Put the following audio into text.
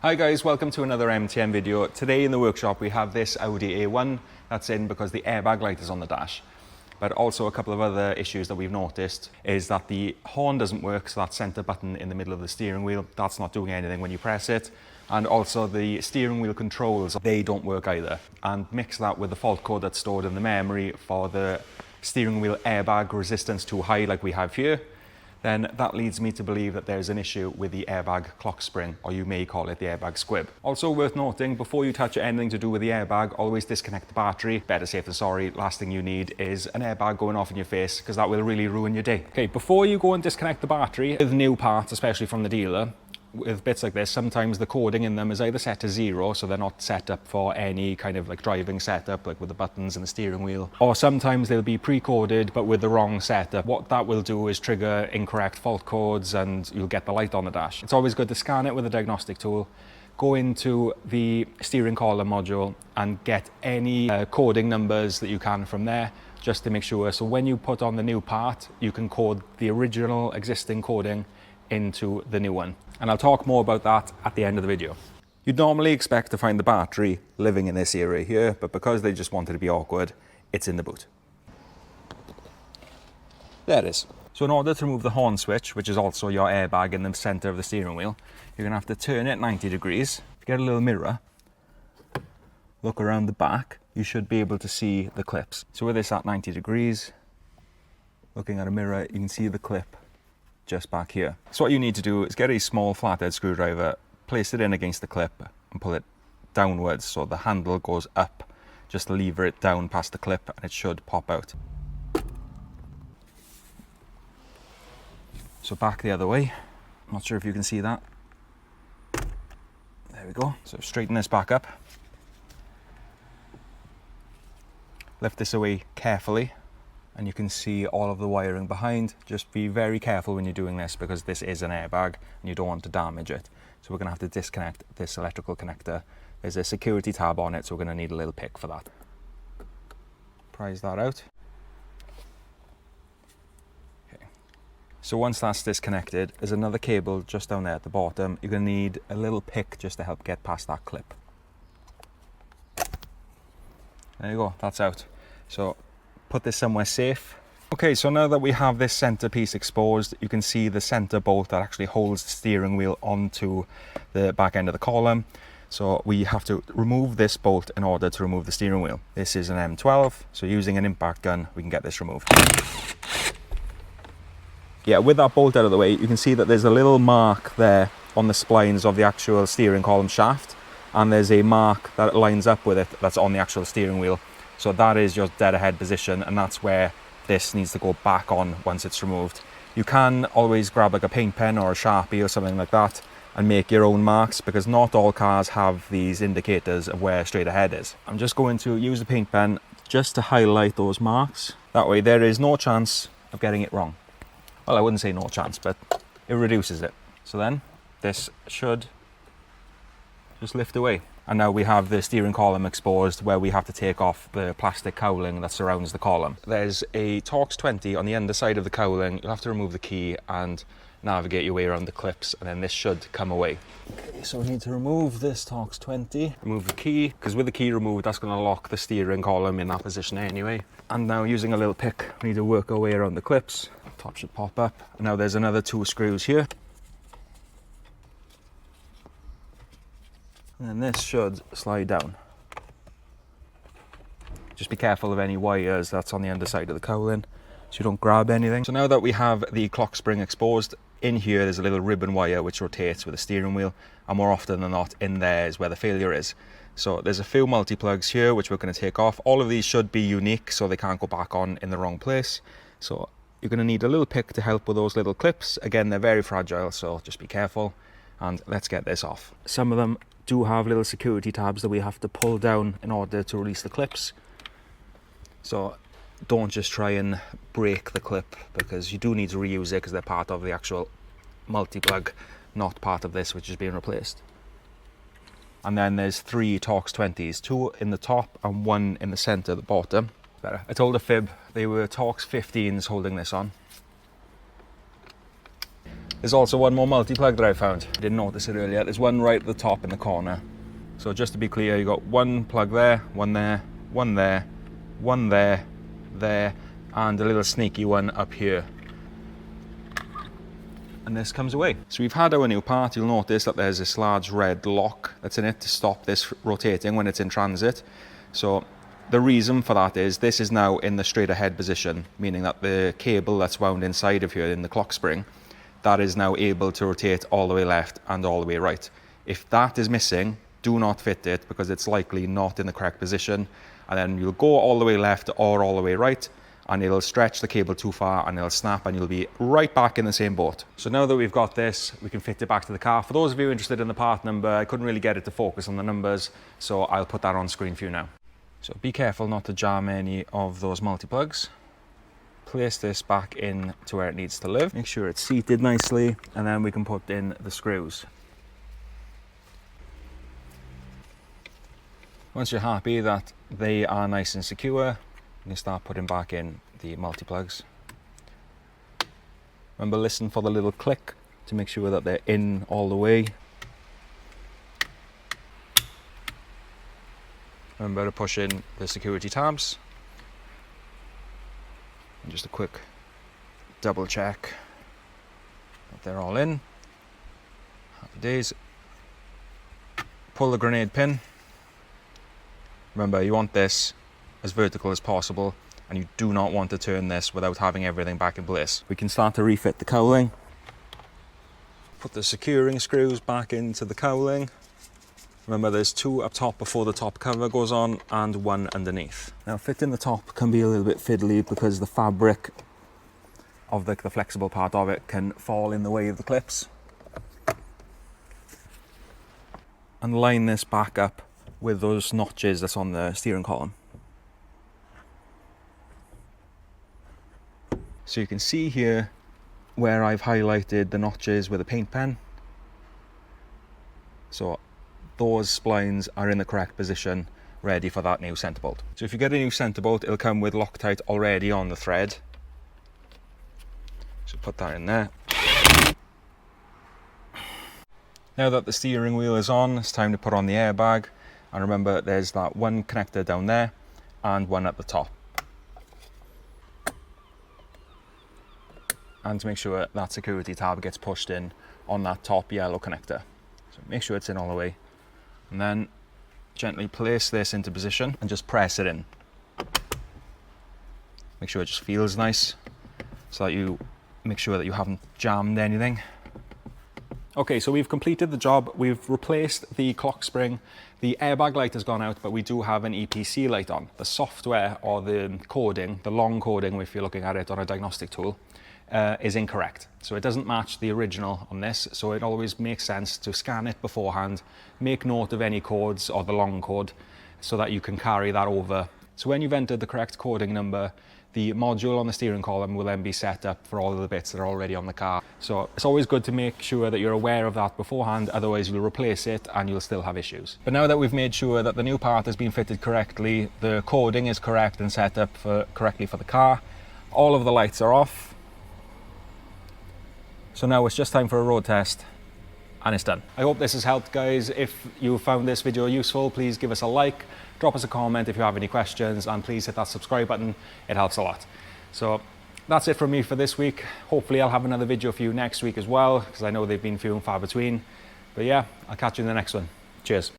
Hi guys, welcome to another MTM video. Today in the workshop we have this Audi A1 that's in because the airbag light is on the dash. But also a couple of other issues that we've noticed is that the horn doesn't work, so that center button in the middle of the steering wheel, that's not doing anything when you press it. And also the steering wheel controls, they don't work either. And mix that with the fault code that's stored in the memory for the steering wheel airbag resistance too high like we have here, then that leads me to believe that there's an issue with the airbag clock spring, or you may call it the airbag squib. Also worth noting, before you touch anything to do with the airbag, always disconnect the battery. Better safe than sorry. Last thing you need is an airbag going off in your face, because that will really ruin your day. Okay, before you go and disconnect the battery, with new parts, especially from the dealer, with bits like this, sometimes the coding in them is either set to 0, so they're not set up for any kind of like driving setup, like with the buttons and the steering wheel, or sometimes they'll be pre-coded but with the wrong setup. What that will do is trigger incorrect fault codes and you'll get the light on the dash. It's always good to scan it with a diagnostic tool, go into the steering column module and get any coding numbers that you can from there, just to make sure. So when you put on the new part, you can code the original existing coding into the new one. And I'll talk more about that at the end of the video. You'd normally expect to find the battery living in this area here, but because they just wanted to be awkward, it's in the boot. There it is. So in order to remove the horn switch, which is also your airbag in the center of the steering wheel, you're gonna have to turn it 90 degrees, get a little mirror, look around the back, you should be able to see the clips. So with this at 90 degrees, looking at a mirror, you can see the clip just back here. So what you need to do is get a small flathead screwdriver, place it in against the clip and pull it downwards so the handle goes up. Just lever it down past the clip and it should pop out. So back the other way. I'm not sure if you can see that. There we go. So straighten this back up. Lift this away carefully, and you can see all of the wiring behind. Just be very careful when you're doing this because this is an airbag and you don't want to damage it. So we're going to have to disconnect this electrical connector. There's a security tab on it, so we're going to need a little pick for that. Prise that out. Okay. So once that's disconnected, there's another cable just down there at the bottom. You're going to need a little pick just to help get past that clip. There you go, that's out. So put this somewhere safe. Okay, so now that we have this center piece exposed, you can see the center bolt that actually holds the steering wheel onto the back end of the column. So we have to remove this bolt in order to remove the steering wheel. This is an M12, so using an impact gun, we can get this removed. Yeah, with that bolt out of the way, you can see that there's a little mark there on the splines of the actual steering column shaft, and there's a mark that lines up with it that's on the actual steering wheel. So that is your dead ahead position, and that's where this needs to go back on once it's removed. You can always grab like a paint pen or a Sharpie or something like that and make your own marks, because not all cars have these indicators of where straight ahead is. I'm just going to use the paint pen just to highlight those marks. That way there is no chance of getting it wrong. Well, I wouldn't say no chance, but it reduces it. So then this should just lift away. And now we have the steering column exposed, where we have to take off the plastic cowling that surrounds the column. There's a Torx 20 on the underside of the cowling. You'll have to remove the key and navigate your way around the clips, and then this should come away. Okay, so we need to remove this Torx 20. Remove the key, because with the key removed, that's going to lock the steering column in that position anyway. And now using a little pick, we need to work our way around the clips. Top should pop up. And now there's another 2 screws here. And then this should slide down. Just be careful of any wires that's on the underside of the cowling so you don't grab anything. So now that we have the clock spring exposed, in here there's a little ribbon wire which rotates with the steering wheel, and more often than not in there is where the failure is. So there's a few multi-plugs here which we're going to take off. All of these should be unique so they can't go back on in the wrong place. So you're going to need a little pick to help with those little clips. Again, they're very fragile, so just be careful. And let's get this off. Some of them do have little security tabs that we have to pull down in order to release the clips. So don't just try and break the clip, because you do need to reuse it because they're part of the actual multi-plug, not part of this which is being replaced. And then there's 3 Torx 20s, 2 in the top and 1 in the center at the bottom. Better. I told a fib, they were Torx 15s holding this on. There's also one more multi-plug that I found. I didn't notice it earlier. There's one right at the top in the corner. So just to be clear, you got one plug there, one there, one there, one there, there, and a little sneaky one up here. And this comes away. So we've had our new part. You'll notice that there's this large red lock that's in it to stop this rotating when it's in transit. So the reason for that is this is now in the straight ahead position, meaning that the cable that's wound inside of here in the clock spring, that is now able to rotate all the way left and all the way right. If that is missing, do not fit it because it's likely not in the correct position. And then you'll go all the way left or all the way right, and it'll stretch the cable too far and it'll snap and you'll be right back in the same boat. So now that we've got this, we can fit it back to the car. For those of you interested in the part number, I couldn't really get it to focus on the numbers, so I'll put that on screen for you now. So be careful not to jam any of those multi-plugs. Place this back in to where it needs to live. Make sure it's seated nicely, and then we can put in the screws. Once you're happy that they are nice and secure, you can start putting back in the multi-plugs. Remember, listen for the little click to make sure that they're in all the way. Remember to push in the security tabs. And just a quick double check that they're all in. Happy days. Pull the grenade pin. Remember, you want this as vertical as possible, and you do not want to turn this without having everything back in place. We can start to refit the cowling. Put the securing screws back into the cowling. Remember, there's two up top before the top cover goes on and one underneath. Now, fitting the top can be a little bit fiddly because the fabric of the flexible part of it can fall in the way of the clips. And line this back up with those notches that's on the steering column. So you can see here where I've highlighted the notches with a paint pen. So those splines are in the correct position, ready for that new centre bolt. So if you get a new centre bolt, it'll come with Loctite already on the thread. So put that in there. Now that the steering wheel is on, it's time to put on the airbag. And remember, there's that one connector down there and one at the top. And to make sure that security tab gets pushed in on that top yellow connector. So make sure it's in all the way. And then gently place this into position and just press it in. Make sure it just feels nice so that you make sure that you haven't jammed anything. Okay, so we've completed the job. We've replaced the clock spring. The airbag light has gone out, but we do have an EPC light on. The software or the coding, the long coding, if you're looking at it on a diagnostic tool, is incorrect. So it doesn't match the original on this, so it always makes sense to scan it beforehand, make note of any codes or the long code so that you can carry that over. So when you've entered the correct coding number, the module on the steering column will then be set up for all of the bits that are already on the car. So it's always good to make sure that you're aware of that beforehand, otherwise you'll replace it and you'll still have issues. But now that we've made sure that the new part has been fitted correctly, the coding is correct and set up correctly for the car, all of the lights are off. So now it's just time for a road test and it's done. I hope this has helped, guys. If you found this video useful, please give us a like, drop us a comment if you have any questions, and please hit that subscribe button. It helps a lot. So that's it from me for this week. Hopefully I'll have another video for you next week as well, because I know they've been few and far between. But yeah, I'll catch you in the next one. Cheers.